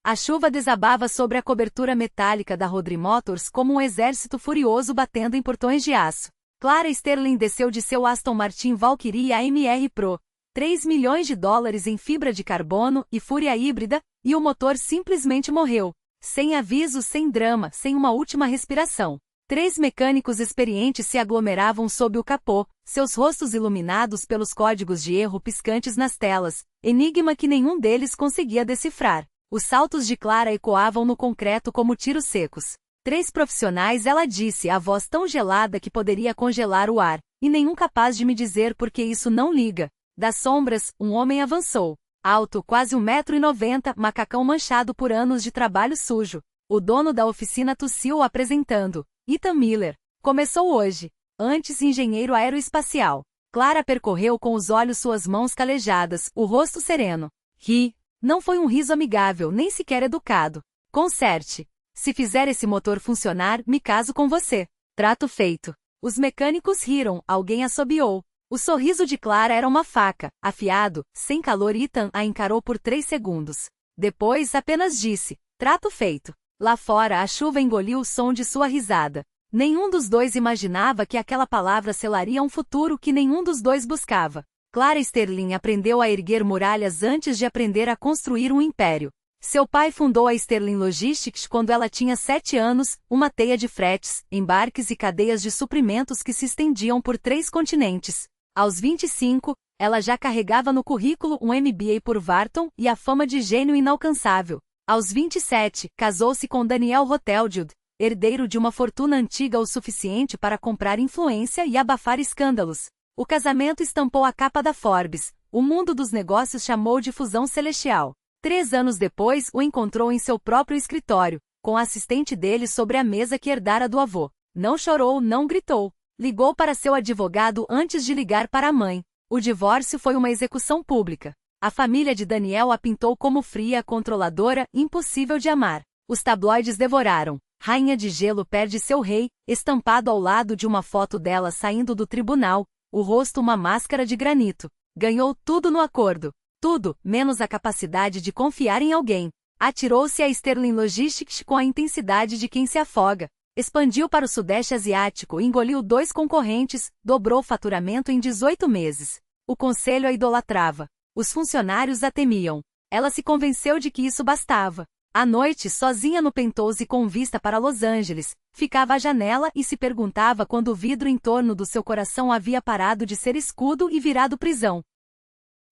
A chuva desabava sobre a cobertura metálica da Rodri Motors como um exército furioso batendo em portões de aço. Clara Sterling desceu de seu Aston Martin Valkyrie AMR Pro, 3 milhões de dólares em fibra de carbono e fúria híbrida, e o motor simplesmente morreu. Sem aviso, sem drama, sem uma última respiração. 3 mecânicos experientes se aglomeravam sob o capô, seus rostos iluminados pelos códigos de erro piscantes nas telas, enigma que nenhum deles conseguia decifrar. Os saltos de Clara ecoavam no concreto como tiros secos. 3 profissionais, ela disse, a voz tão gelada que poderia congelar o ar, e nenhum capaz de me dizer por que isso não liga. Das sombras, um homem avançou. Alto, quase 1,90 m, macacão manchado por anos de trabalho sujo. O dono da oficina tossiu apresentando. Ethan Miller. Começou hoje. Antes engenheiro aeroespacial. Clara percorreu com os olhos suas mãos calejadas, o rosto sereno. Ri. Não foi um riso amigável, nem sequer educado. Conserte. Se fizer esse motor funcionar, me caso com você. Trato feito. Os mecânicos riram, alguém assobiou. O sorriso de Clara era uma faca, afiado, sem calor. Ethan a encarou por 3 segundos. Depois apenas disse, trato feito. Lá fora a chuva engoliu o som de sua risada. Nenhum dos dois imaginava que aquela palavra selaria um futuro que nenhum dos dois buscava. Clara Sterling aprendeu a erguer muralhas antes de aprender a construir um império. Seu pai fundou a Sterling Logistics quando ela tinha 7 anos, uma teia de fretes, embarques e cadeias de suprimentos que se estendiam por 3 continentes. Aos 25, ela já carregava no currículo um MBA por Wharton e a fama de gênio inalcançável. Aos 27, casou-se com Daniel Rothschild, herdeiro de uma fortuna antiga o suficiente para comprar influência e abafar escândalos. O casamento estampou a capa da Forbes. O mundo dos negócios chamou de fusão celestial. 3 anos depois, o encontrou em seu próprio escritório, com a assistente dele sobre a mesa que herdara do avô. Não chorou, não gritou. Ligou para seu advogado antes de ligar para a mãe. O divórcio foi uma execução pública. A família de Daniel a pintou como fria, controladora, impossível de amar. Os tabloides devoraram. Rainha de Gelo perde seu rei, estampado ao lado de uma foto dela saindo do tribunal, o rosto uma máscara de granito. Ganhou tudo no acordo. Tudo, menos a capacidade de confiar em alguém. Atirou-se a Sterling Logistics com a intensidade de quem se afoga. Expandiu para o Sudeste Asiático, engoliu 2 concorrentes, dobrou o faturamento em 18 meses. O conselho a idolatrava. Os funcionários a temiam. Ela se convenceu de que isso bastava. À noite, sozinha no penthouse com vista para Los Angeles, ficava à janela e se perguntava quando o vidro em torno do seu coração havia parado de ser escudo e virado prisão.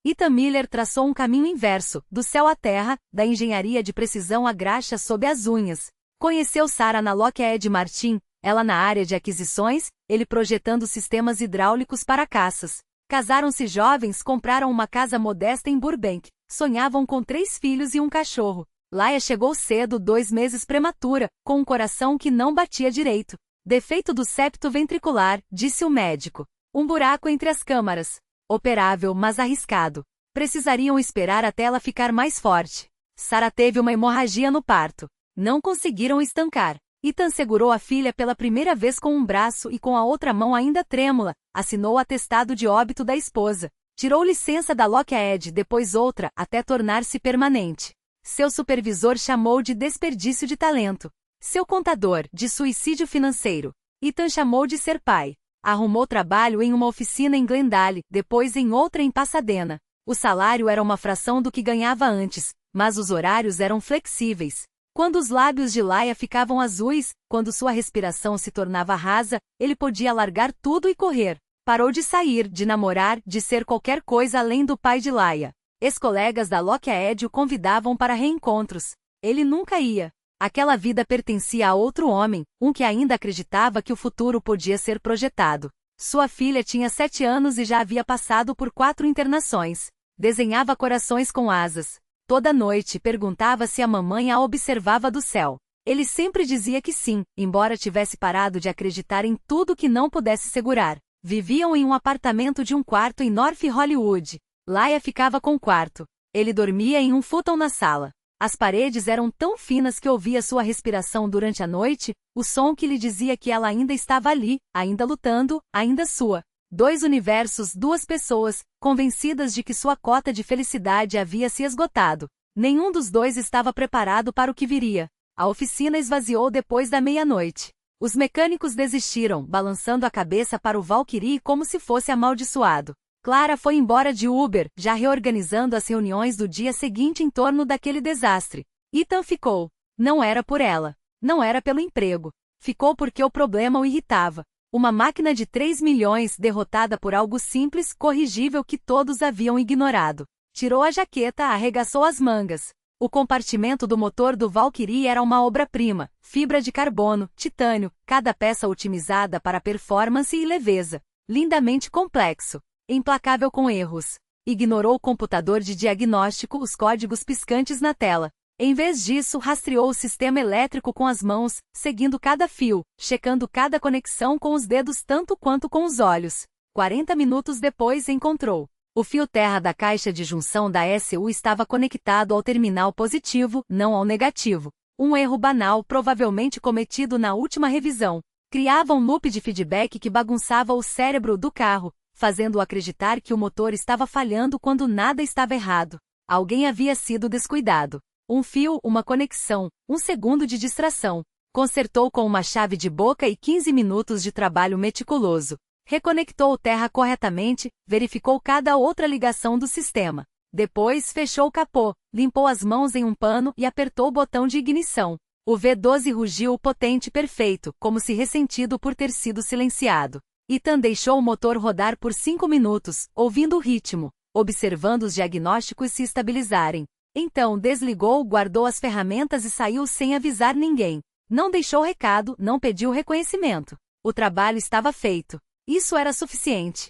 Ethan Miller traçou um caminho inverso, do céu à terra, da engenharia de precisão à graxa sob as unhas. Conheceu Sarah na Lockheed Martin, ela na área de aquisições, ele projetando sistemas hidráulicos para caças. Casaram-se jovens, compraram uma casa modesta em Burbank, sonhavam com 3 filhos e um cachorro. Laia chegou cedo, 2 meses prematura, com um coração que não batia direito. Defeito do septo ventricular, disse o médico. Um buraco entre as câmaras. Operável, mas arriscado. Precisariam esperar até ela ficar mais forte. Sarah teve uma hemorragia no parto. Não conseguiram estancar. Ethan segurou a filha pela primeira vez com um braço e com a outra mão ainda trêmula, assinou o atestado de óbito da esposa. Tirou licença da Lockheed, depois outra, até tornar-se permanente. Seu supervisor chamou de desperdício de talento. Seu contador, de suicídio financeiro. Ethan chamou de ser pai. Arrumou trabalho em uma oficina em Glendale, depois em outra em Pasadena. O salário era uma fração do que ganhava antes, mas os horários eram flexíveis. Quando os lábios de Laia ficavam azuis, quando sua respiração se tornava rasa, ele podia largar tudo e correr. Parou de sair, de namorar, de ser qualquer coisa além do pai de Laia. Ex-colegas da Lockheed o convidavam para reencontros. Ele nunca ia. Aquela vida pertencia a outro homem, um que ainda acreditava que o futuro podia ser projetado. Sua filha tinha 7 anos e já havia passado por 4 internações. Desenhava corações com asas. Toda noite perguntava se a mamãe a observava do céu. Ele sempre dizia que sim, embora tivesse parado de acreditar em tudo que não pudesse segurar. Viviam em um apartamento de 1 quarto em North Hollywood. Laia ficava com o quarto. Ele dormia em um futon na sala. As paredes eram tão finas que ouvia sua respiração durante a noite, o som que lhe dizia que ela ainda estava ali, ainda lutando, ainda sua. 2 universos, 2 pessoas, convencidas de que sua cota de felicidade havia se esgotado. Nenhum dos dois estava preparado para o que viria. A oficina esvaziou depois da meia-noite. Os mecânicos desistiram, balançando a cabeça para o Valkyrie como se fosse amaldiçoado. Clara foi embora de Uber, já reorganizando as reuniões do dia seguinte em torno daquele desastre. Ethan ficou. Não era por ela. Não era pelo emprego. Ficou porque o problema o irritava. Uma máquina de 3 milhões derrotada por algo simples, corrigível que todos haviam ignorado. Tirou a jaqueta, arregaçou as mangas. O compartimento do motor do Valkyrie era uma obra-prima, fibra de carbono, titânio, cada peça otimizada para performance e leveza. Lindamente complexo. Implacável com erros. Ignorou o computador de diagnóstico, os códigos piscantes na tela. Em vez disso, rastreou o sistema elétrico com as mãos, seguindo cada fio, checando cada conexão com os dedos tanto quanto com os olhos. 40 minutos depois encontrou. O fio terra da caixa de junção da SU estava conectado ao terminal positivo, não ao negativo. Um erro banal, provavelmente cometido na última revisão. Criava um loop de feedback que bagunçava o cérebro do carro, fazendo-o acreditar que o motor estava falhando quando nada estava errado. Alguém havia sido descuidado. Um fio, uma conexão, um segundo de distração. Consertou com uma chave de boca e 15 minutos de trabalho meticuloso. Reconectou o terra corretamente, verificou cada outra ligação do sistema. Depois fechou o capô, limpou as mãos em um pano e apertou o botão de ignição. O V12 rugiu potente perfeito, como se ressentido por ter sido silenciado. Ethan deixou o motor rodar por 5 minutos, ouvindo o ritmo, observando os diagnósticos se estabilizarem. Então desligou, guardou as ferramentas e saiu sem avisar ninguém. Não deixou recado, não pediu reconhecimento. O trabalho estava feito. Isso era suficiente.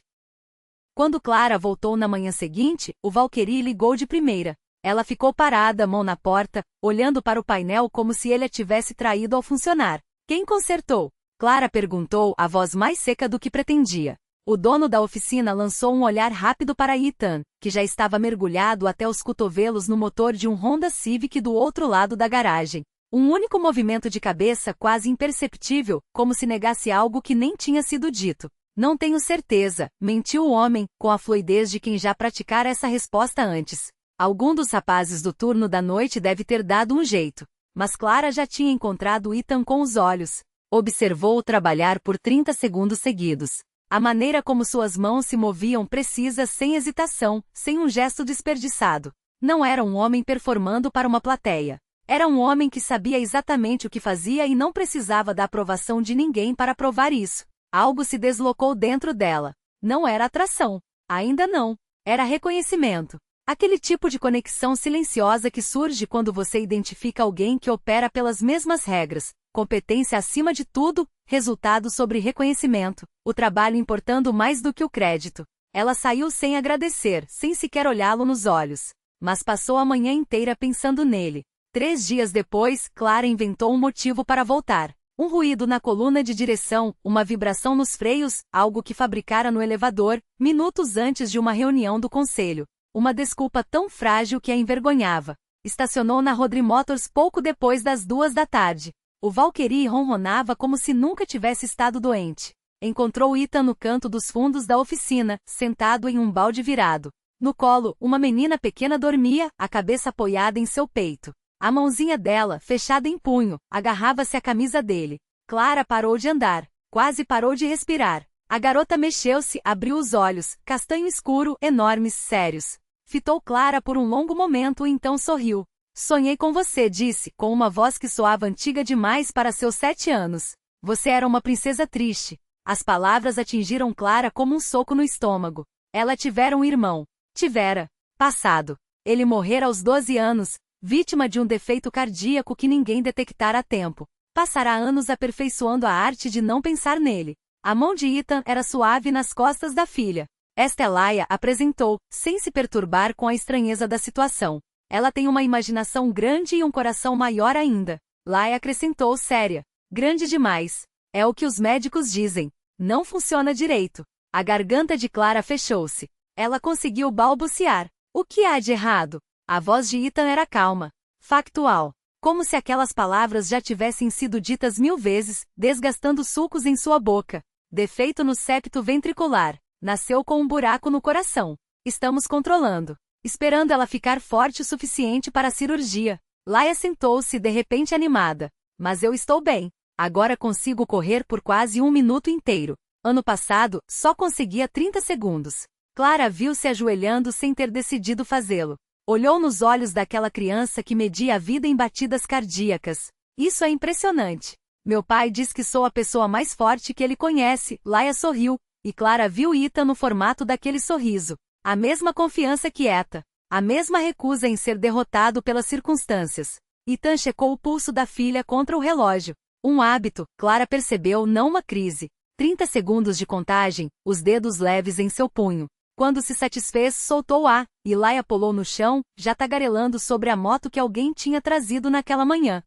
Quando Clara voltou na manhã seguinte, o Valkyrie ligou de primeira. Ela ficou parada, mão na porta, olhando para o painel como se ele a tivesse traído ao funcionar. Quem consertou? Clara perguntou, a voz mais seca do que pretendia. O dono da oficina lançou um olhar rápido para Ethan, que já estava mergulhado até os cotovelos no motor de um Honda Civic do outro lado da garagem. Um único movimento de cabeça quase imperceptível, como se negasse algo que nem tinha sido dito. Não tenho certeza, mentiu o homem, com a fluidez de quem já praticara essa resposta antes. Algum dos rapazes do turno da noite deve ter dado um jeito. Mas Clara já tinha encontrado Ethan com os olhos. Observou-o trabalhar por 30 segundos seguidos. A maneira como suas mãos se moviam precisas, sem hesitação, sem um gesto desperdiçado. Não era um homem performando para uma plateia. Era um homem que sabia exatamente o que fazia e não precisava da aprovação de ninguém para provar isso. Algo se deslocou dentro dela. Não era atração. Ainda não. Era reconhecimento. Aquele tipo de conexão silenciosa que surge quando você identifica alguém que opera pelas mesmas regras. Competência acima de tudo, resultado sobre reconhecimento, o trabalho importando mais do que o crédito. Ela saiu sem agradecer, sem sequer olhá-lo nos olhos. Mas passou a manhã inteira pensando nele. 3 dias depois, Clara inventou um motivo para voltar. Um ruído na coluna de direção, uma vibração nos freios, algo que fabricara no elevador, minutos antes de uma reunião do conselho. Uma desculpa tão frágil que a envergonhava. Estacionou na Rodri Motors pouco depois das 2 da tarde. O Valkyrie ronronava como se nunca tivesse estado doente. Encontrou Ethan no canto dos fundos da oficina, sentado em um balde virado. No colo, uma menina pequena dormia, a cabeça apoiada em seu peito. A mãozinha dela, fechada em punho, agarrava-se à camisa dele. Clara parou de andar. Quase parou de respirar. A garota mexeu-se, abriu os olhos, castanho escuro, enormes, sérios. Fitou Clara por um longo momento e então sorriu. Sonhei com você, disse, com uma voz que soava antiga demais para seus 7 anos. Você era uma princesa triste. As palavras atingiram Clara como um soco no estômago. Ela tivera um irmão. Tivera. Passado. Ele morrera aos 12 anos, vítima de um defeito cardíaco que ninguém detectara a tempo. Passará anos aperfeiçoando a arte de não pensar nele. A mão de Ethan era suave nas costas da filha. Esta é Laia, apresentou, sem se perturbar com a estranheza da situação. Ela tem uma imaginação grande e um coração maior ainda. Laia acrescentou séria. Grande demais. É o que os médicos dizem. Não funciona direito. A garganta de Clara fechou-se. Ela conseguiu balbuciar. O que há de errado? A voz de Ethan era calma. Factual. Como se aquelas palavras já tivessem sido ditas 1000 vezes, desgastando sulcos em sua boca. Defeito no septo ventricular. Nasceu com um buraco no coração. Estamos controlando. esperando ela ficar forte o suficiente para a cirurgia. Laia sentou-se de repente animada. Mas eu estou bem. Agora consigo correr por quase 1 minuto inteiro. Ano passado, só conseguia 30 segundos. Clara viu-se ajoelhando sem ter decidido fazê-lo. Olhou nos olhos daquela criança que media a vida em batidas cardíacas. Isso é impressionante. Meu pai diz que sou a pessoa mais forte que ele conhece. Laia sorriu, e Clara viu Ethan no formato daquele sorriso. A mesma confiança quieta. A mesma recusa em ser derrotado pelas circunstâncias. Ethan checou o pulso da filha contra o relógio. Um hábito, Clara percebeu, não uma crise. 30 segundos de contagem, os dedos leves em seu punho. Quando se satisfez, soltou e Laia pulou no chão, já tagarelando sobre a moto que alguém tinha trazido naquela manhã.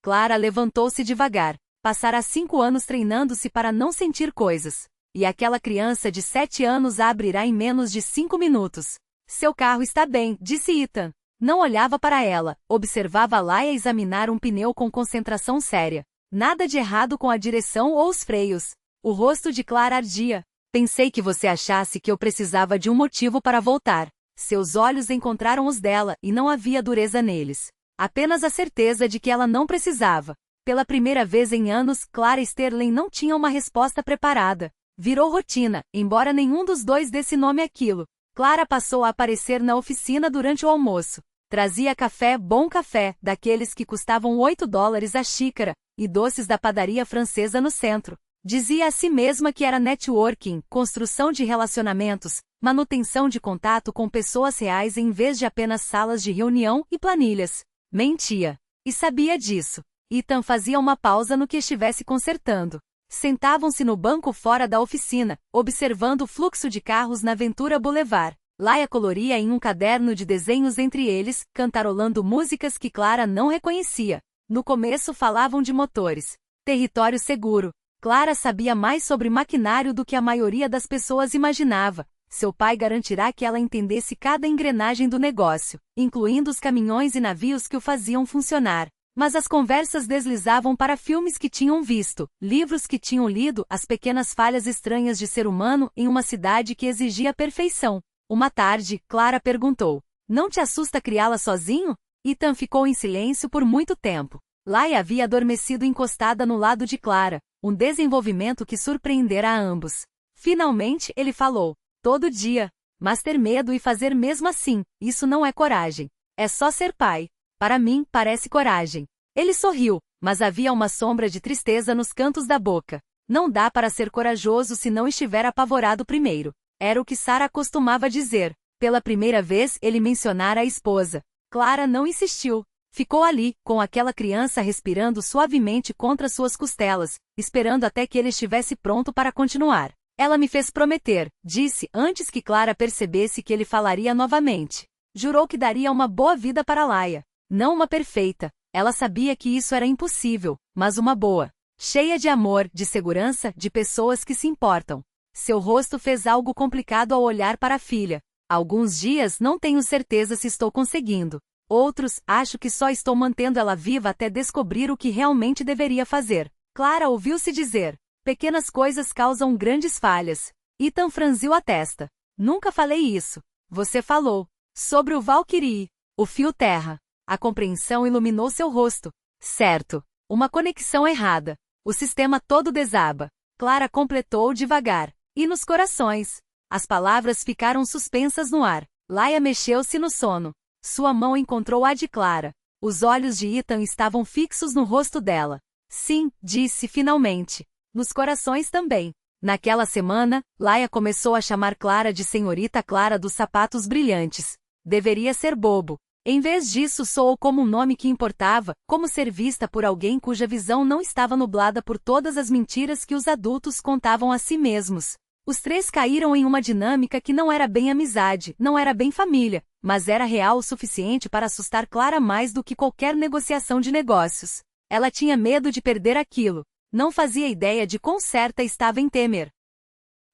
Clara levantou-se devagar. Passara 5 anos treinando-se para não sentir coisas. E aquela criança de 7 anos a abrirá em menos de 5 minutos. Seu carro está bem, disse Ethan. Não olhava para ela, observava Laia examinar um pneu com concentração séria. Nada de errado com a direção ou os freios. O rosto de Clara ardia. Pensei que você achasse que eu precisava de um motivo para voltar. Seus olhos encontraram os dela, e não havia dureza neles. Apenas a certeza de que ela não precisava. Pela primeira vez em anos, Clara e Sterling não tinham uma resposta preparada. Virou rotina, embora nenhum dos dois desse nome àquilo. Clara passou a aparecer na oficina durante o almoço. Trazia café, bom café, daqueles que custavam $8 a xícara, e doces da padaria francesa no centro. Dizia a si mesma que era networking, construção de relacionamentos, manutenção de contato com pessoas reais em vez de apenas salas de reunião e planilhas. Mentia. E sabia disso. Ethan fazia uma pausa no que estivesse consertando. Sentavam-se no banco fora da oficina, observando o fluxo de carros na Ventura Boulevard. Laia coloria em um caderno de desenhos entre eles, cantarolando músicas que Clara não reconhecia. No começo falavam de motores. Território seguro. Clara sabia mais sobre maquinário do que a maioria das pessoas imaginava. Seu pai garantirá que ela entendesse cada engrenagem do negócio, incluindo os caminhões e navios que o faziam funcionar. Mas as conversas deslizavam para filmes que tinham visto, livros que tinham lido, as pequenas falhas estranhas de ser humano em uma cidade que exigia perfeição. Uma tarde, Clara perguntou: "Não te assusta criá-la sozinho?" Ethan ficou em silêncio por muito tempo. Laia havia adormecido encostada no lado de Clara, um desenvolvimento que surpreendera a ambos. Finalmente, ele falou: "Todo dia. Mas ter medo e fazer mesmo assim, isso não é coragem. É só ser pai. Para mim, parece coragem." Ele sorriu, mas havia uma sombra de tristeza nos cantos da boca. Não dá para ser corajoso se não estiver apavorado primeiro. Era o que Sarah costumava dizer. Pela primeira vez ele mencionara a esposa. Clara não insistiu. Ficou ali, com aquela criança respirando suavemente contra suas costelas, esperando até que ele estivesse pronto para continuar. "Ela me fez prometer", disse, antes que Clara percebesse que ele falaria novamente. Jurou que daria uma boa vida para Laia. Não uma perfeita. Ela sabia que isso era impossível, mas uma boa. Cheia de amor, de segurança, de pessoas que se importam. Seu rosto fez algo complicado ao olhar para a filha. "Alguns dias não tenho certeza se estou conseguindo. Outros, acho que só estou mantendo ela viva até descobrir o que realmente deveria fazer." Clara ouviu-se dizer: "Pequenas coisas causam grandes falhas." Ethan franziu a testa. "Nunca falei isso." "Você falou. Sobre o Valkyrie. O fio terra." A compreensão iluminou seu rosto. "Certo. Uma conexão errada. O sistema todo desaba." Clara completou devagar. "E nos corações." As palavras ficaram suspensas no ar. Laia mexeu-se no sono. Sua mão encontrou a de Clara. Os olhos de Ethan estavam fixos no rosto dela. "Sim", disse finalmente. "Nos corações também." Naquela semana, Laia começou a chamar Clara de Senhorita Clara dos Sapatos Brilhantes. Deveria ser bobo. Em vez disso, soou como um nome que importava, como ser vista por alguém cuja visão não estava nublada por todas as mentiras que os adultos contavam a si mesmos. Os três caíram em uma dinâmica que não era bem amizade, não era bem família, mas era real o suficiente para assustar Clara mais do que qualquer negociação de negócios. Ela tinha medo de perder aquilo. Não fazia ideia de quão certa estava em temer.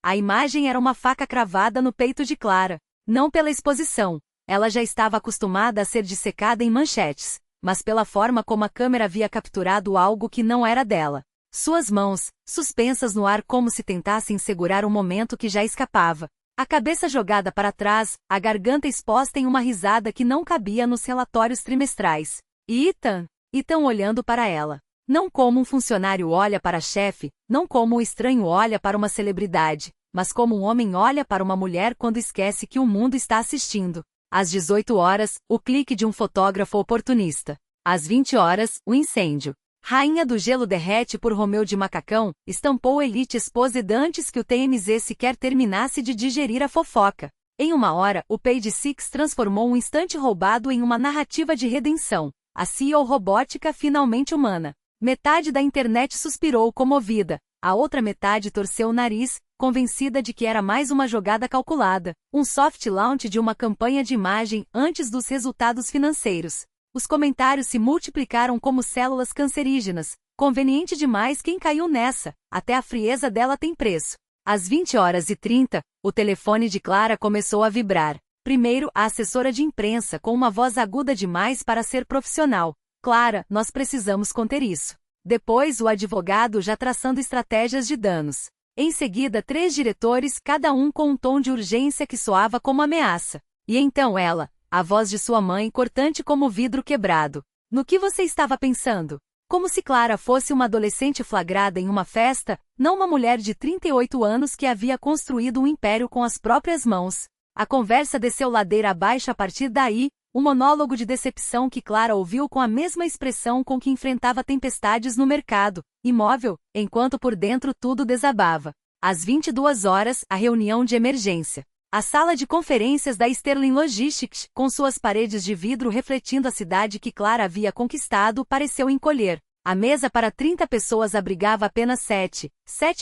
A imagem era uma faca cravada no peito de Clara. Não pela exposição. Ela já estava acostumada a ser dissecada em manchetes, mas pela forma como a câmera havia capturado algo que não era dela. Suas mãos, suspensas no ar como se tentassem segurar um momento que já escapava. A cabeça jogada para trás, a garganta exposta em uma risada que não cabia nos relatórios trimestrais. E Ethan olhando para ela. Não como um funcionário olha para a chefe, não como um estranho olha para uma celebridade, mas como um homem olha para uma mulher quando esquece que o mundo está assistindo. Às 18 horas, o clique de um fotógrafo oportunista. Às 20 horas, o incêndio. Rainha do Gelo derrete por Romeu de Macacão, estampou Elite Exposed antes que o TMZ sequer terminasse de digerir a fofoca. Em 1 hora, o Page Six transformou um instante roubado em uma narrativa de redenção. A CEO robótica finalmente humana. Metade da internet suspirou comovida, a outra metade torceu o nariz, convencida de que era mais uma jogada calculada, um soft launch de uma campanha de imagem antes dos resultados financeiros. Os comentários se multiplicaram como células cancerígenas. Conveniente demais quem caiu nessa, até a frieza dela tem preço. Às 20h30, o telefone de Clara começou a vibrar. Primeiro, a assessora de imprensa com uma voz aguda demais para ser profissional. Clara, nós precisamos conter isso. Depois, o advogado já traçando estratégias de danos. Em seguida, 3 diretores, cada um com um tom de urgência que soava como ameaça. E então ela, a voz de sua mãe cortante como vidro quebrado. No que você estava pensando? Como se Clara fosse uma adolescente flagrada em uma festa, não uma mulher de 38 anos que havia construído um império com as próprias mãos. A conversa desceu ladeira abaixo a partir daí, um monólogo de decepção que Clara ouviu com a mesma expressão com que enfrentava tempestades no mercado imóvel, enquanto por dentro tudo desabava. Às 22 horas, a reunião de emergência. A sala de conferências da Sterling Logistics, com suas paredes de vidro refletindo a cidade que Clara havia conquistado, pareceu encolher. A mesa para 30 pessoas abrigava apenas 7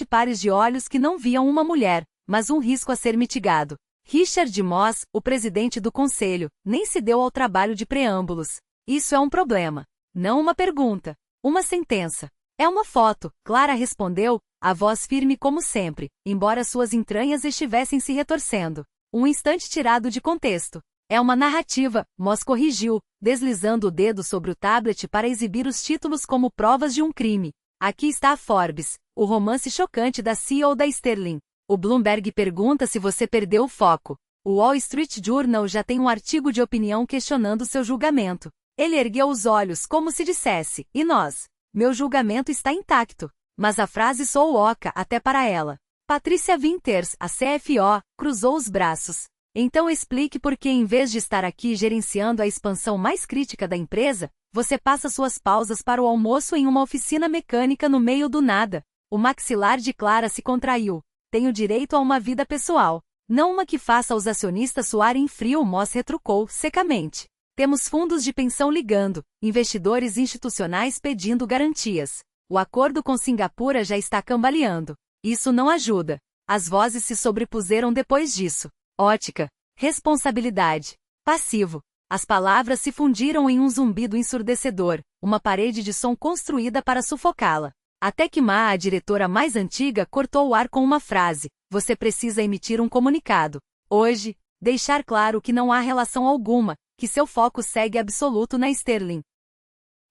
pares de olhos que não viam uma mulher, mas um risco a ser mitigado. Richard Moss, o presidente do conselho, nem se deu ao trabalho de preâmbulos. Isso é um problema. Não uma pergunta. Uma sentença. É uma foto, Clara respondeu, a voz firme como sempre, embora suas entranhas estivessem se retorcendo. Um instante tirado de contexto. É uma narrativa, Moss corrigiu, deslizando o dedo sobre o tablet para exibir os títulos como provas de um crime. Aqui está a Forbes, o romance chocante da CEO da Sterling. O Bloomberg pergunta se você perdeu o foco. O Wall Street Journal já tem um artigo de opinião questionando seu julgamento. Ele ergueu os olhos como se dissesse, e nós? Meu julgamento está intacto. Mas a frase soou oca até para ela. Patrícia Winters, a CFO, cruzou os braços. Então explique por que em vez de estar aqui gerenciando a expansão mais crítica da empresa, você passa suas pausas para o almoço em uma oficina mecânica no meio do nada. O maxilar de Clara se contraiu. Tenho direito a uma vida pessoal. Não uma que faça os acionistas suarem frio, Moss retrucou secamente. Temos fundos de pensão ligando, investidores institucionais pedindo garantias. O acordo com Singapura já está cambaleando. Isso não ajuda. As vozes se sobrepuseram depois disso. Ótica. Responsabilidade. Passivo. As palavras se fundiram em um zumbido ensurdecedor, uma parede de som construída para sufocá-la. Até que Ma, a diretora mais antiga, cortou o ar com uma frase. Você precisa emitir um comunicado. Hoje, deixar claro que não há relação alguma, que seu foco segue absoluto na Sterling.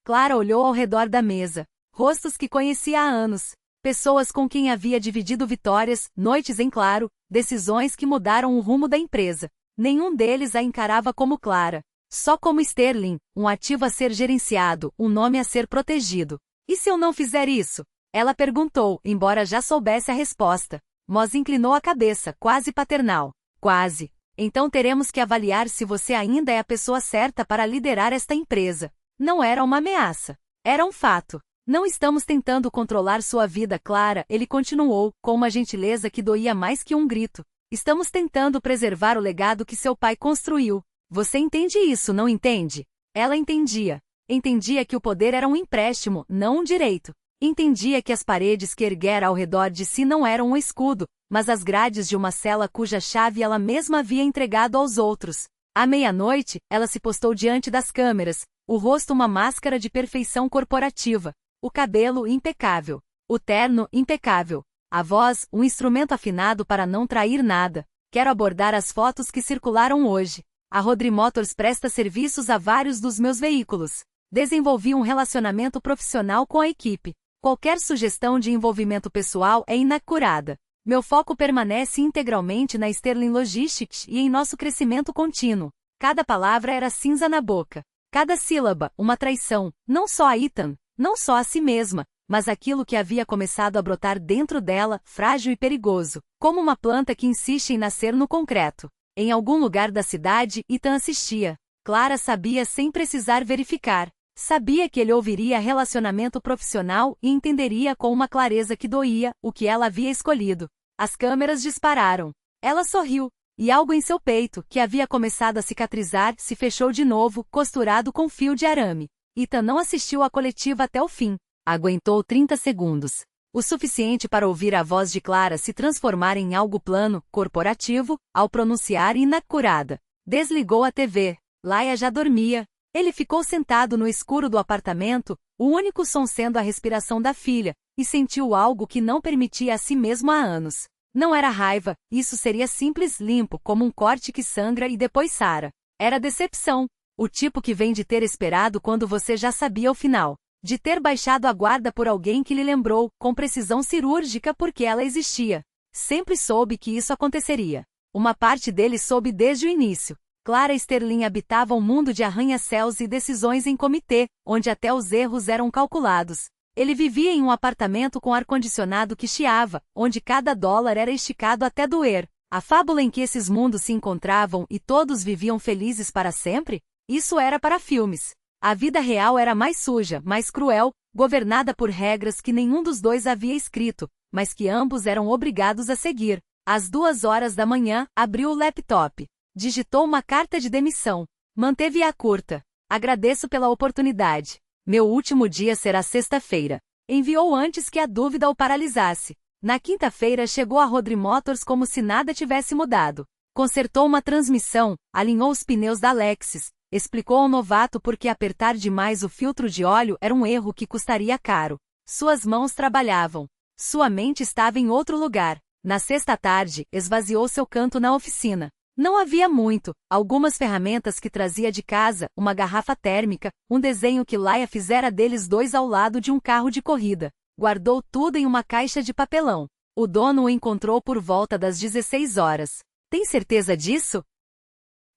Clara olhou ao redor da mesa. Rostos que conhecia há anos. Pessoas com quem havia dividido vitórias, noites em claro, decisões que mudaram o rumo da empresa. Nenhum deles a encarava como Clara. Só como Sterling, um ativo a ser gerenciado, um nome a ser protegido. E se eu não fizer isso? Ela perguntou, embora já soubesse a resposta. Moss inclinou a cabeça, quase paternal. Quase. Então teremos que avaliar se você ainda é a pessoa certa para liderar esta empresa. Não era uma ameaça. Era um fato. Não estamos tentando controlar sua vida, Clara, ele continuou, com uma gentileza que doía mais que um grito. Estamos tentando preservar o legado que seu pai construiu. Você entende isso, não entende? Ela entendia. Entendia que o poder era um empréstimo, não um direito. Entendia que as paredes que erguera ao redor de si não eram um escudo, mas as grades de uma cela cuja chave ela mesma havia entregado aos outros. À meia-noite, ela se postou diante das câmeras, o rosto uma máscara de perfeição corporativa, o cabelo impecável, o terno impecável, a voz um instrumento afinado para não trair nada. Quero abordar as fotos que circularam hoje. A Rodri Motors presta serviços a vários dos meus veículos. Desenvolvi um relacionamento profissional com a equipe. Qualquer sugestão de envolvimento pessoal é inacurada. Meu foco permanece integralmente na Sterling Logistics e em nosso crescimento contínuo. Cada palavra era cinza na boca. Cada sílaba, uma traição, não só a Ethan, não só a si mesma, mas aquilo que havia começado a brotar dentro dela, frágil e perigoso, como uma planta que insiste em nascer no concreto. Em algum lugar da cidade, Ethan assistia. Clara sabia sem precisar verificar. Sabia que ele ouviria relacionamento profissional e entenderia com uma clareza que doía o que ela havia escolhido. As câmeras dispararam. Ela sorriu, e algo em seu peito, que havia começado a cicatrizar, se fechou de novo, costurado com fio de arame. Ethan não assistiu à coletiva até o fim. Aguentou 30 segundos. O suficiente para ouvir a voz de Clara se transformar em algo plano, corporativo, ao pronunciar inacurada. Desligou a TV. Laia já dormia. Ele ficou sentado no escuro do apartamento, o único som sendo a respiração da filha, e sentiu algo que não permitia a si mesmo há anos. Não era raiva, isso seria simples, limpo, como um corte que sangra e depois sara. Era decepção, o tipo que vem de ter esperado quando você já sabia o final. De ter baixado a guarda por alguém que lhe lembrou, com precisão cirúrgica porque ela existia. Sempre soube que isso aconteceria. Uma parte dele soube desde o início. Clara Sterling habitava um mundo de arranha-céus e decisões em comitê, onde até os erros eram calculados. Ele vivia em um apartamento com ar-condicionado que chiava, onde cada dólar era esticado até doer. A fábula em que esses mundos se encontravam e todos viviam felizes para sempre? Isso era para filmes. A vida real era mais suja, mais cruel, governada por regras que nenhum dos dois havia escrito, mas que ambos eram obrigados a seguir. Às 2 horas da manhã, abriu o laptop. Digitou uma carta de demissão. Manteve-a curta. Agradeço pela oportunidade. Meu último dia será sexta-feira. Enviou antes que a dúvida o paralisasse. Na quinta-feira chegou a Rodri Motors como se nada tivesse mudado. Consertou uma transmissão, alinhou os pneus da Lexus, explicou ao novato por que apertar demais o filtro de óleo era um erro que custaria caro. Suas mãos trabalhavam. Sua mente estava em outro lugar. Na sexta tarde, esvaziou seu canto na oficina. Não havia muito, algumas ferramentas que trazia de casa, uma garrafa térmica, um desenho que Laia fizera deles dois ao lado de um carro de corrida. Guardou tudo em uma caixa de papelão. O dono o encontrou por volta das 16 horas. Tem certeza disso?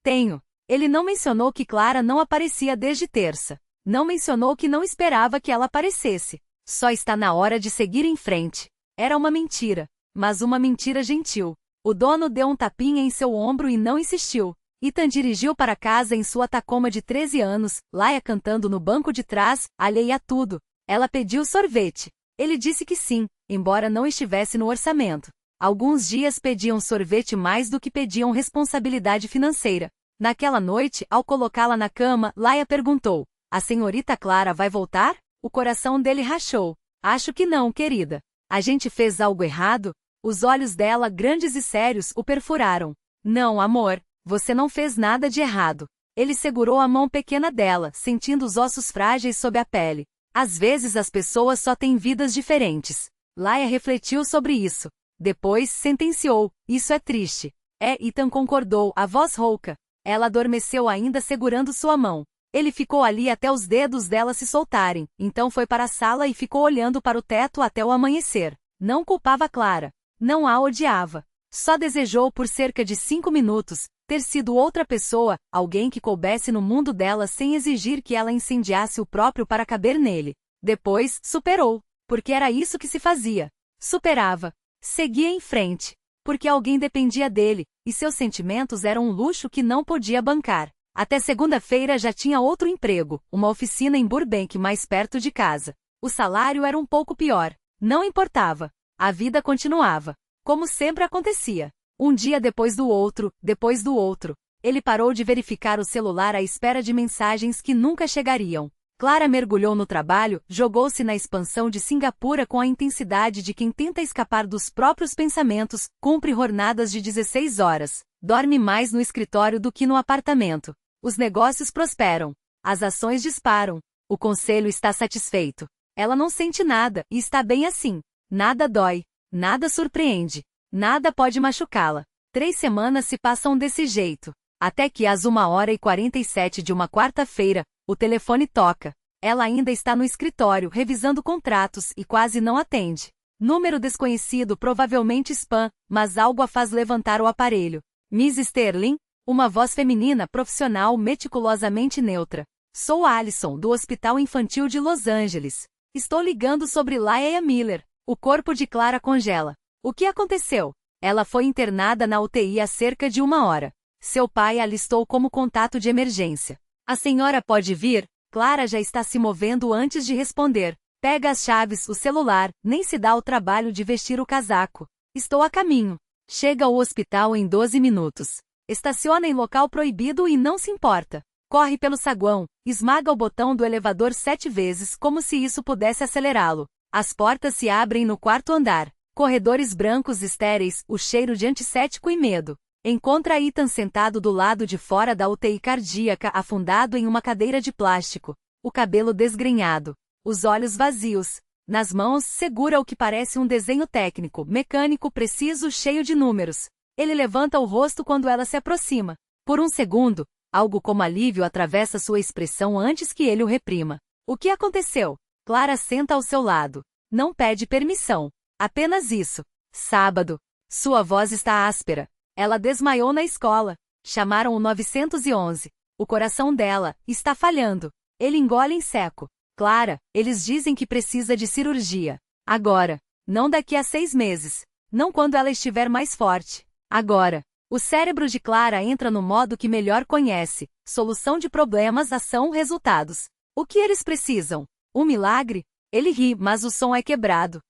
Tenho. Ele não mencionou que Clara não aparecia desde terça. Não mencionou que não esperava que ela aparecesse. Só está na hora de seguir em frente. Era uma mentira, mas uma mentira gentil. O dono deu um tapinha em seu ombro e não insistiu. Ethan dirigiu para casa em sua Tacoma de 13 anos, Laia cantando no banco de trás, alheia a tudo. Ela pediu sorvete. Ele disse que sim, embora não estivesse no orçamento. Alguns dias pediam sorvete mais do que pediam responsabilidade financeira. Naquela noite, ao colocá-la na cama, Laia perguntou: "A senhorita Clara vai voltar?" O coração dele rachou. "Acho que não, querida. A gente fez algo errado?" Os olhos dela, grandes e sérios, o perfuraram. "Não, amor, você não fez nada de errado." Ele segurou a mão pequena dela, sentindo os ossos frágeis sob a pele. Às vezes as pessoas só têm vidas diferentes. Laia refletiu sobre isso. Depois, sentenciou: "Isso é triste." Ethan concordou, a voz rouca. Ela adormeceu ainda segurando sua mão. Ele ficou ali até os dedos dela se soltarem, então foi para a sala e ficou olhando para o teto até o amanhecer. Não culpava Clara. Não a odiava. Só desejou por cerca de 5 minutos, ter sido outra pessoa, alguém que coubesse no mundo dela sem exigir que ela incendiasse o próprio para caber nele. Depois, superou. Porque era isso que se fazia. Superava. Seguia em frente. Porque alguém dependia dele, e seus sentimentos eram um luxo que não podia bancar. Até segunda-feira já tinha outro emprego, uma oficina em Burbank mais perto de casa. O salário era um pouco pior. Não importava. A vida continuava. Como sempre acontecia. Um dia depois do outro, depois do outro. Ele parou de verificar o celular à espera de mensagens que nunca chegariam. Clara mergulhou no trabalho, jogou-se na expansão de Singapura com a intensidade de quem tenta escapar dos próprios pensamentos, cumpre jornadas de 16 horas, dorme mais no escritório do que no apartamento. Os negócios prosperam. As ações disparam. O conselho está satisfeito. Ela não sente nada, e está bem assim. Nada dói. Nada surpreende. Nada pode machucá-la. 3 semanas se passam desse jeito. Até que às 1h47 de uma quarta-feira, o telefone toca. Ela ainda está no escritório revisando contratos e quase não atende. Número desconhecido, provavelmente spam, mas algo a faz levantar o aparelho. Miss Sterling? Uma voz feminina profissional meticulosamente neutra. Sou Alison, do Hospital Infantil de Los Angeles. Estou ligando sobre Laia Miller. O corpo de Clara congela. O que aconteceu? Ela foi internada na UTI há cerca de 1 hora. Seu pai a listou como contato de emergência. A senhora pode vir? Clara já está se movendo antes de responder. Pega as chaves, o celular, nem se dá o trabalho de vestir o casaco. Estou a caminho. Chega ao hospital em 12 minutos. Estaciona em local proibido e não se importa. Corre pelo saguão, esmaga o botão do elevador 7 vezes como se isso pudesse acelerá-lo. As portas se abrem no 4º andar. Corredores brancos estéreis, o cheiro de antisséptico e medo. Encontra Ethan sentado do lado de fora da UTI cardíaca, afundado em uma cadeira de plástico. O cabelo desgrenhado. Os olhos vazios. Nas mãos, segura o que parece um desenho técnico, mecânico preciso, cheio de números. Ele levanta o rosto quando ela se aproxima. Por um segundo, algo como alívio atravessa sua expressão antes que ele o reprima. O que aconteceu? Clara senta ao seu lado. Não pede permissão. Apenas isso. Sábado. Sua voz está áspera. Ela desmaiou na escola. Chamaram o 911. O coração dela está falhando. Ele engole em seco. Clara, eles dizem que precisa de cirurgia. Agora. Não daqui a 6 meses. Não quando ela estiver mais forte. Agora. O cérebro de Clara entra no modo que melhor conhece. Solução de problemas, ação, resultados. O que eles precisam? Um milagre? Ele ri, mas o som é quebrado.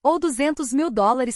Ou $200 mil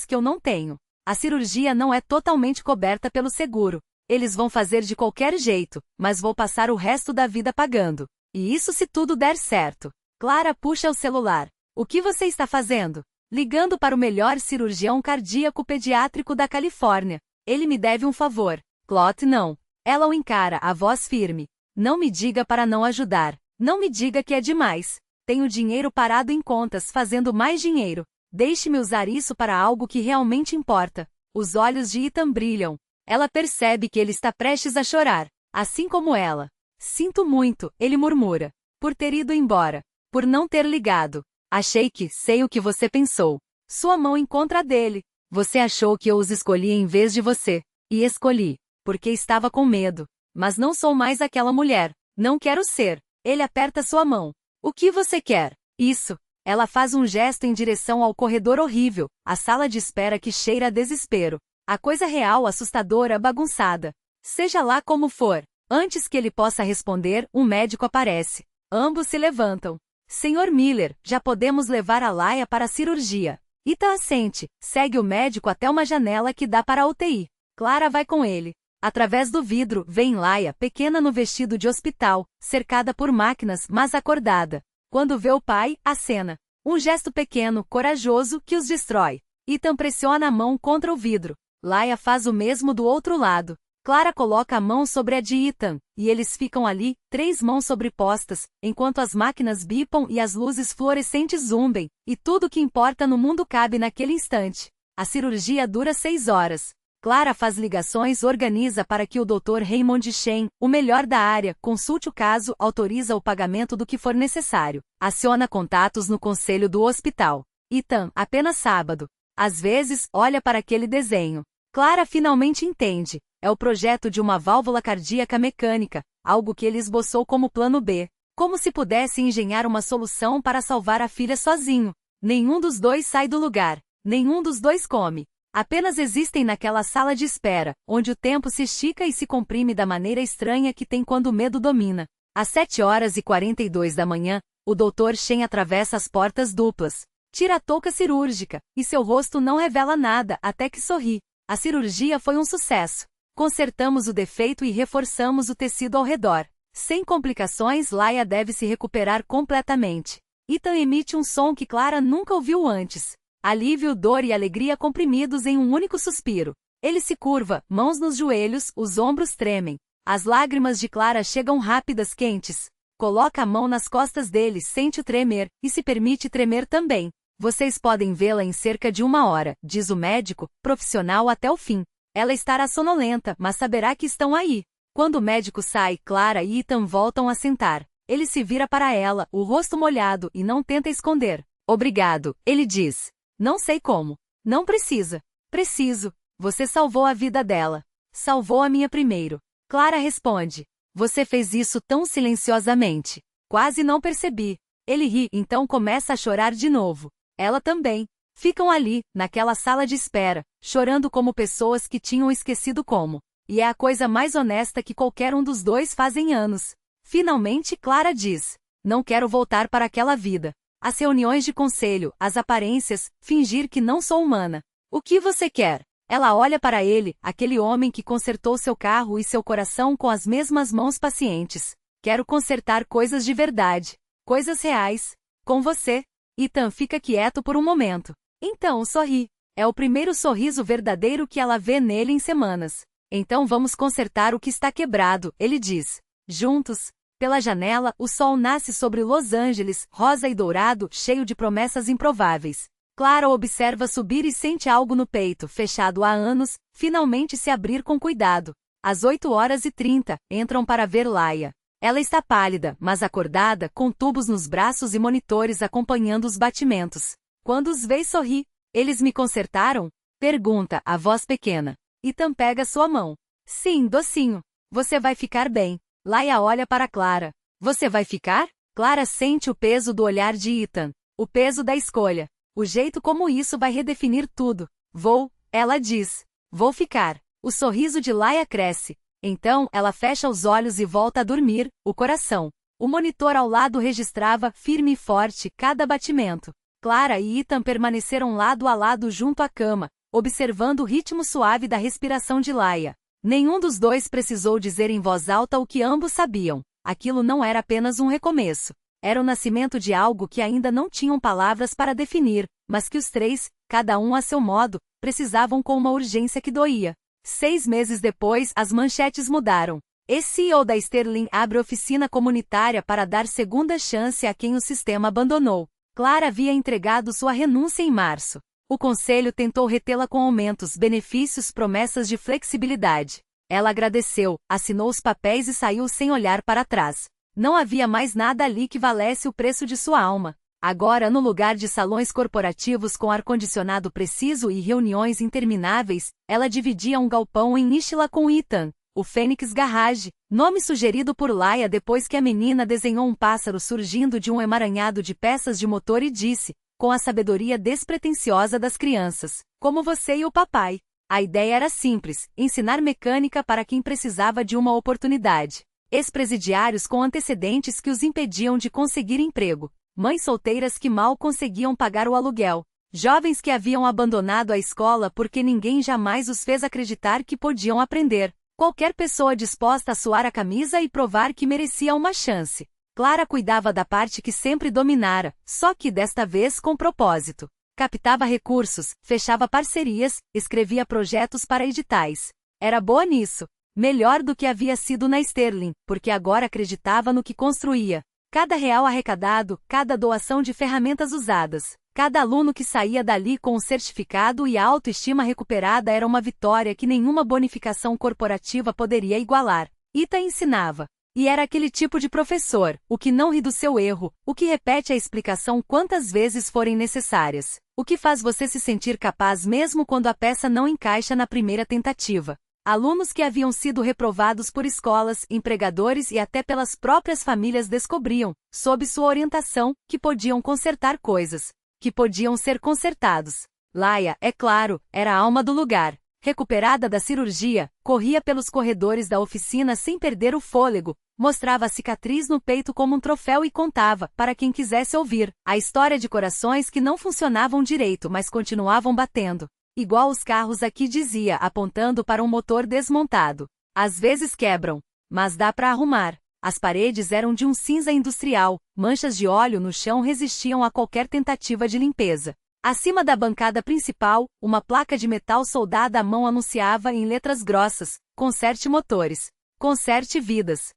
que eu não tenho. A cirurgia não é totalmente coberta pelo seguro. Eles vão fazer de qualquer jeito, mas vou passar o resto da vida pagando. E isso se tudo der certo. Clara puxa o celular. O que você está fazendo? Ligando para o melhor cirurgião cardíaco pediátrico da Califórnia. Ele me deve um favor. Clot, não. Ela o encara, a voz firme. Não me diga para não ajudar. Não me diga que é demais. Tenho dinheiro parado em contas fazendo mais dinheiro. Deixe-me usar isso para algo que realmente importa. Os olhos de Ethan brilham. Ela percebe que ele está prestes a chorar. Assim como ela. Sinto muito, ele murmura. Por ter ido embora. Por não ter ligado. Achei que, sei o que você pensou. Sua mão encontra a dele. Você achou que eu os escolhi em vez de você. E escolhi. Porque estava com medo. Mas não sou mais aquela mulher. Não quero ser. Ele aperta sua mão. O que você quer? Isso. Ela faz um gesto em direção ao corredor horrível, a sala de espera que cheira a desespero. A coisa real, assustadora, bagunçada. Seja lá como for. Antes que ele possa responder, um médico aparece. Ambos se levantam. Senhor Miller, já podemos levar a Laia para a cirurgia. Ethan assente, segue o médico até uma janela que dá para a UTI. Clara vai com ele. Através do vidro, vem Laia, pequena no vestido de hospital, cercada por máquinas, mas acordada. Quando vê o pai, acena. Um gesto pequeno, corajoso, que os destrói. Ethan pressiona a mão contra o vidro. Laia faz o mesmo do outro lado. Clara coloca a mão sobre a de Ethan, e eles ficam ali, 3 mãos sobrepostas, enquanto as máquinas bipam e as luzes fluorescentes zumbem, e tudo que importa no mundo cabe naquele instante. A cirurgia dura 6 horas. Clara faz ligações, organiza para que o Dr. Raymond Shen, o melhor da área, consulte o caso, autoriza o pagamento do que for necessário. Aciona contatos no conselho do hospital. Ethan, apenas sábado. Às vezes, olha para aquele desenho. Clara finalmente entende. É o projeto de uma válvula cardíaca mecânica, algo que ele esboçou como plano B. Como se pudesse engenhar uma solução para salvar a filha sozinho. Nenhum dos dois sai do lugar. Nenhum dos dois come. Apenas existem naquela sala de espera, onde o tempo se estica e se comprime da maneira estranha que tem quando o medo domina. Às 7h42 da manhã, o Dr. Shen atravessa as portas duplas. Tira a touca cirúrgica, e seu rosto não revela nada, até que sorri. A cirurgia foi um sucesso. Consertamos o defeito e reforçamos o tecido ao redor. Sem complicações, Laia deve se recuperar completamente. Ethan emite um som que Clara nunca ouviu antes. Alívio, dor e alegria comprimidos em um único suspiro. Ele se curva, mãos nos joelhos, os ombros tremem. As lágrimas de Clara chegam rápidas, quentes. Coloca a mão nas costas dele, sente-o tremer, e se permite tremer também. Vocês podem vê-la em cerca de 1 hora, diz o médico, profissional até o fim. Ela estará sonolenta, mas saberá que estão aí. Quando o médico sai, Clara e Ethan voltam a sentar. Ele se vira para ela, o rosto molhado, e não tenta esconder. Obrigado, ele diz. Não sei como. Não precisa. Preciso. Você salvou a vida dela. Salvou a minha primeiro. Clara responde. Você fez isso tão silenciosamente. Quase não percebi. Ele ri, então começa a chorar de novo. Ela também. Ficam ali, naquela sala de espera, chorando como pessoas que tinham esquecido como. E é a coisa mais honesta que qualquer um dos dois faz em anos. Finalmente Clara diz. Não quero voltar para aquela vida. As reuniões de conselho, as aparências, fingir que não sou humana. O que você quer? Ela olha para ele, aquele homem que consertou seu carro e seu coração com as mesmas mãos pacientes. Quero consertar coisas de verdade. Coisas reais. Com você. Ethan fica quieto por um momento. Então sorri. É o primeiro sorriso verdadeiro que ela vê nele em semanas. Então vamos consertar o que está quebrado, ele diz. Juntos. Pela janela, o sol nasce sobre Los Angeles, rosa e dourado, cheio de promessas improváveis. Clara observa subir e sente algo no peito, fechado há anos, finalmente se abrir com cuidado. Às 8h30, entram para ver Laia. Ela está pálida, mas acordada, com tubos nos braços e monitores acompanhando os batimentos. Quando os vê sorri. Eles me consertaram? Pergunta, a voz pequena. Ethan pega sua mão. Sim, docinho. Você vai ficar bem. Laia olha para Clara. Você vai ficar? Clara sente o peso do olhar de Ethan. O peso da escolha. O jeito como isso vai redefinir tudo. Vou, ela diz. Vou ficar. O sorriso de Laia cresce. Então, ela fecha os olhos e volta a dormir, o coração. O monitor ao lado registrava, firme e forte, cada batimento. Clara e Ethan permaneceram lado a lado junto à cama, observando o ritmo suave da respiração de Laia. Nenhum dos dois precisou dizer em voz alta o que ambos sabiam. Aquilo não era apenas um recomeço. Era o nascimento de algo que ainda não tinham palavras para definir, mas que os três, cada um a seu modo, precisavam com uma urgência que doía. 6 meses depois, as manchetes mudaram. Ex-CEO da Sterling abre oficina comunitária para dar segunda chance a quem o sistema abandonou. Clara havia entregado sua renúncia em março. O conselho tentou retê-la com aumentos, benefícios, promessas de flexibilidade. Ela agradeceu, assinou os papéis e saiu sem olhar para trás. Não havia mais nada ali que valesse o preço de sua alma. Agora, no lugar de salões corporativos com ar-condicionado preciso e reuniões intermináveis, ela dividia um galpão em Nishla com Ethan, o Phoenix Garage, nome sugerido por Laia depois que a menina desenhou um pássaro surgindo de um emaranhado de peças de motor e disse, com a sabedoria despretensiosa das crianças, como você e o papai. A ideia era simples, ensinar mecânica para quem precisava de uma oportunidade. Ex-presidiários com antecedentes que os impediam de conseguir emprego. Mães solteiras que mal conseguiam pagar o aluguel. Jovens que haviam abandonado a escola porque ninguém jamais os fez acreditar que podiam aprender. Qualquer pessoa disposta a suar a camisa e provar que merecia uma chance. Clara cuidava da parte que sempre dominara, só que desta vez com propósito. Captava recursos, fechava parcerias, escrevia projetos para editais. Era boa nisso. Melhor do que havia sido na Sterling, porque agora acreditava no que construía. Cada real arrecadado, cada doação de ferramentas usadas, cada aluno que saía dali com um certificado e a autoestima recuperada era uma vitória que nenhuma bonificação corporativa poderia igualar. Ethan ensinava. E era aquele tipo de professor, o que não ri do seu erro, o que repete a explicação quantas vezes forem necessárias, o que faz você se sentir capaz mesmo quando a peça não encaixa na primeira tentativa. Alunos que haviam sido reprovados por escolas, empregadores e até pelas próprias famílias descobriam, sob sua orientação, que podiam consertar coisas, que podiam ser consertados. Laia, é claro, era a alma do lugar. Recuperada da cirurgia, corria pelos corredores da oficina sem perder o fôlego, mostrava a cicatriz no peito como um troféu e contava, para quem quisesse ouvir, a história de corações que não funcionavam direito mas continuavam batendo. Igual os carros aqui dizia, apontando para um motor desmontado. Às vezes quebram, mas dá para arrumar. As paredes eram de um cinza industrial, manchas de óleo no chão resistiam a qualquer tentativa de limpeza. Acima da bancada principal, uma placa de metal soldada à mão anunciava em letras grossas, conserte motores, conserte vidas.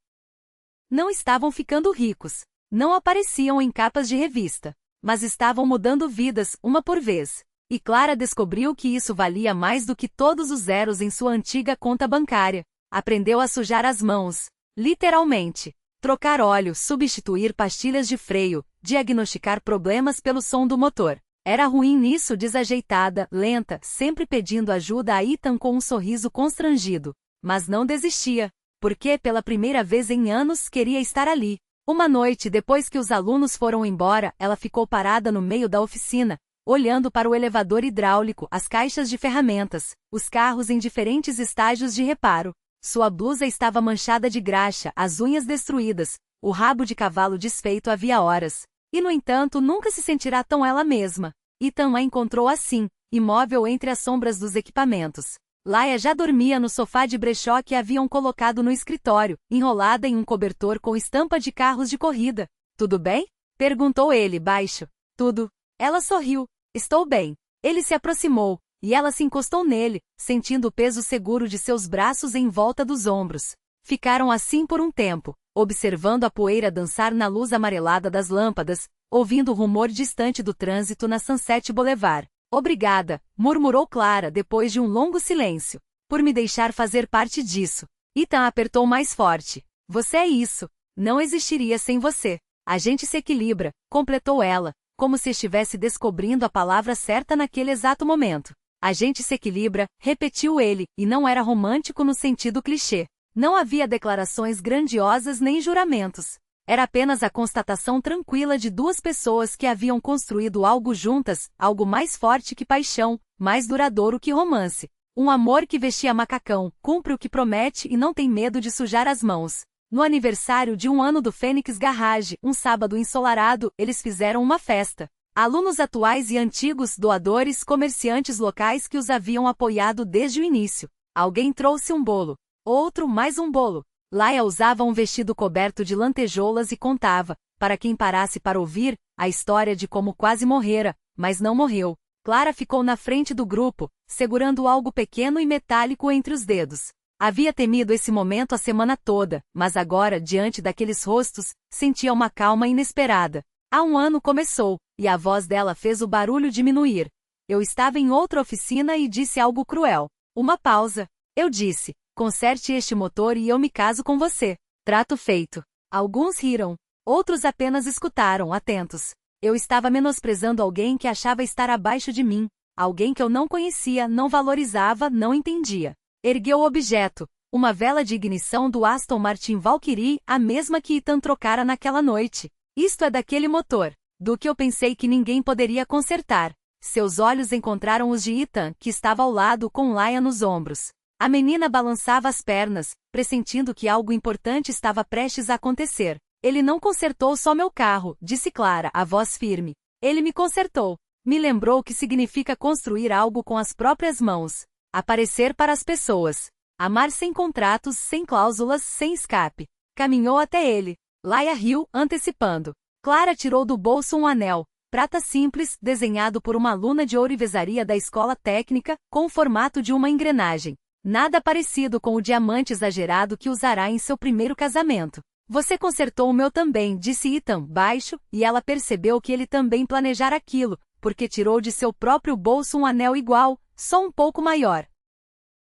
Não estavam ficando ricos, não apareciam em capas de revista, mas estavam mudando vidas, uma por vez. E Clara descobriu que isso valia mais do que todos os zeros em sua antiga conta bancária. Aprendeu a sujar as mãos, literalmente. Trocar óleo, substituir pastilhas de freio, diagnosticar problemas pelo som do motor. Era ruim nisso, desajeitada, lenta, sempre pedindo ajuda a Ethan com um sorriso constrangido. Mas não desistia, porque pela primeira vez em anos queria estar ali. Uma noite depois que os alunos foram embora, ela ficou parada no meio da oficina, olhando para o elevador hidráulico, as caixas de ferramentas, os carros em diferentes estágios de reparo. Sua blusa estava manchada de graxa, as unhas destruídas, o rabo de cavalo desfeito havia horas. E, no entanto, nunca se sentirá tão ela mesma. Ethan a encontrou assim, imóvel entre as sombras dos equipamentos. Laia já dormia no sofá de brechó que haviam colocado no escritório, enrolada em um cobertor com estampa de carros de corrida. Tudo bem? Perguntou ele, baixo. Tudo. Ela sorriu. Estou bem. Ele se aproximou, e ela se encostou nele, sentindo o peso seguro de seus braços em volta dos ombros. Ficaram assim por um tempo, observando a poeira dançar na luz amarelada das lâmpadas, ouvindo o rumor distante do trânsito na Sunset Boulevard. Obrigada, murmurou Clara depois de um longo silêncio, por me deixar fazer parte disso. Ethan apertou mais forte. Você é isso. Não existiria sem você. A gente se equilibra, completou ela, como se estivesse descobrindo a palavra certa naquele exato momento. A gente se equilibra, repetiu ele, e não era romântico no sentido clichê. Não havia declarações grandiosas nem juramentos. Era apenas a constatação tranquila de duas pessoas que haviam construído algo juntas, algo mais forte que paixão, mais duradouro que romance. Um amor que vestia macacão, cumpre o que promete e não tem medo de sujar as mãos. No aniversário de 1 ano do Fênix Garage, um sábado ensolarado, eles fizeram uma festa. Alunos atuais e antigos, doadores, comerciantes locais que os haviam apoiado desde o início. Alguém trouxe um bolo. Outro, mais um bolo. Laia usava um vestido coberto de lantejoulas e contava, para quem parasse para ouvir, a história de como quase morrera, mas não morreu. Clara ficou na frente do grupo, segurando algo pequeno e metálico entre os dedos. Havia temido esse momento a semana toda, mas agora, diante daqueles rostos, sentia uma calma inesperada. Há 1 ano começou, e a voz dela fez o barulho diminuir. Eu estava em outra oficina e disse algo cruel. Uma pausa. Eu disse: conserte este motor e eu me caso com você. Trato feito. Alguns riram. Outros apenas escutaram, atentos. Eu estava menosprezando alguém que achava estar abaixo de mim. Alguém que eu não conhecia, não valorizava, não entendia. Ergueu o objeto. Uma vela de ignição do Aston Martin Valkyrie, a mesma que Ethan trocara naquela noite. Isto é daquele motor. Do que eu pensei que ninguém poderia consertar. Seus olhos encontraram os de Ethan, que estava ao lado com Laia nos ombros. A menina balançava as pernas, pressentindo que algo importante estava prestes a acontecer. Ele não consertou só meu carro, disse Clara, a voz firme. Ele me consertou. Me lembrou o que significa construir algo com as próprias mãos. Aparecer para as pessoas. Amar sem contratos, sem cláusulas, sem escape. Caminhou até ele. Laia riu, antecipando. Clara tirou do bolso um anel, prata simples, desenhado por uma aluna de ourivesaria da escola técnica, com o formato de uma engrenagem. Nada parecido com o diamante exagerado que usará em seu primeiro casamento. Você consertou o meu também, disse Ethan, baixo, e ela percebeu que ele também planejara aquilo, porque tirou de seu próprio bolso um anel igual, só um pouco maior.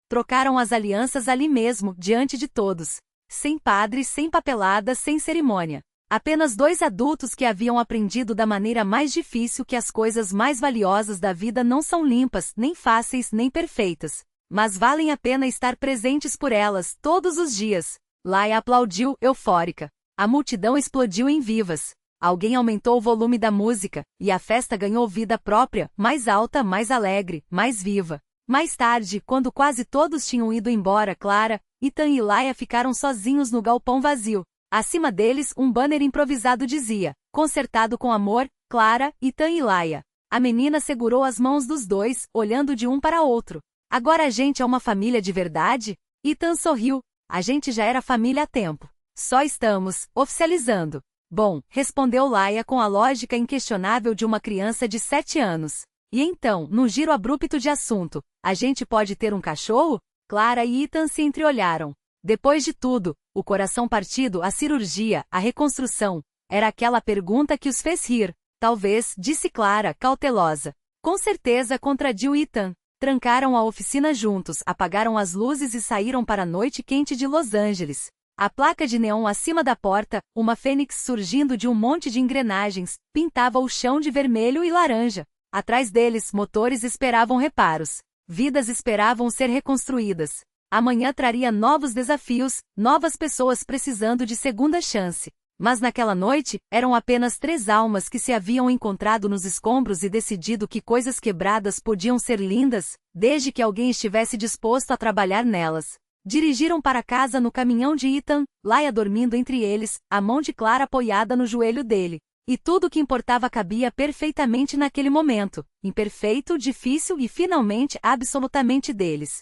Trocaram as alianças ali mesmo, diante de todos. Sem padre, sem papelada, sem cerimônia. Apenas dois adultos que haviam aprendido da maneira mais difícil que as coisas mais valiosas da vida não são limpas, nem fáceis, nem perfeitas. Mas valem a pena estar presentes por elas, todos os dias. Laia aplaudiu, eufórica. A multidão explodiu em vivas. Alguém aumentou o volume da música, e a festa ganhou vida própria, mais alta, mais alegre, mais viva. Mais tarde, quando quase todos tinham ido embora, Clara, Ethan e Laia ficaram sozinhos no galpão vazio. Acima deles, um banner improvisado dizia: consertado com amor, Clara, Ethan e Laia. A menina segurou as mãos dos dois, olhando de um para outro. Agora a gente é uma família de verdade? Ethan sorriu. A gente já era família há tempo. Só estamos oficializando. Bom, respondeu Laia com a lógica inquestionável de uma criança de 7 anos. E então, num giro abrupto de assunto, a gente pode ter um cachorro? Clara e Ethan se entreolharam. Depois de tudo, o coração partido, a cirurgia, a reconstrução, era aquela pergunta que os fez rir. Talvez, disse Clara, cautelosa. Com certeza, contradiu Ethan. Trancaram a oficina juntos, apagaram as luzes e saíram para a noite quente de Los Angeles. A placa de neon acima da porta, uma fênix surgindo de um monte de engrenagens, pintava o chão de vermelho e laranja. Atrás deles, motores esperavam reparos. Vidas esperavam ser reconstruídas. Amanhã traria novos desafios, novas pessoas precisando de segunda chance. Mas naquela noite, eram apenas 3 almas que se haviam encontrado nos escombros e decidido que coisas quebradas podiam ser lindas, desde que alguém estivesse disposto a trabalhar nelas. Dirigiram para casa no caminhão de Ethan, Laia dormindo entre eles, a mão de Clara apoiada no joelho dele. E tudo o que importava cabia perfeitamente naquele momento, imperfeito, difícil e finalmente absolutamente deles.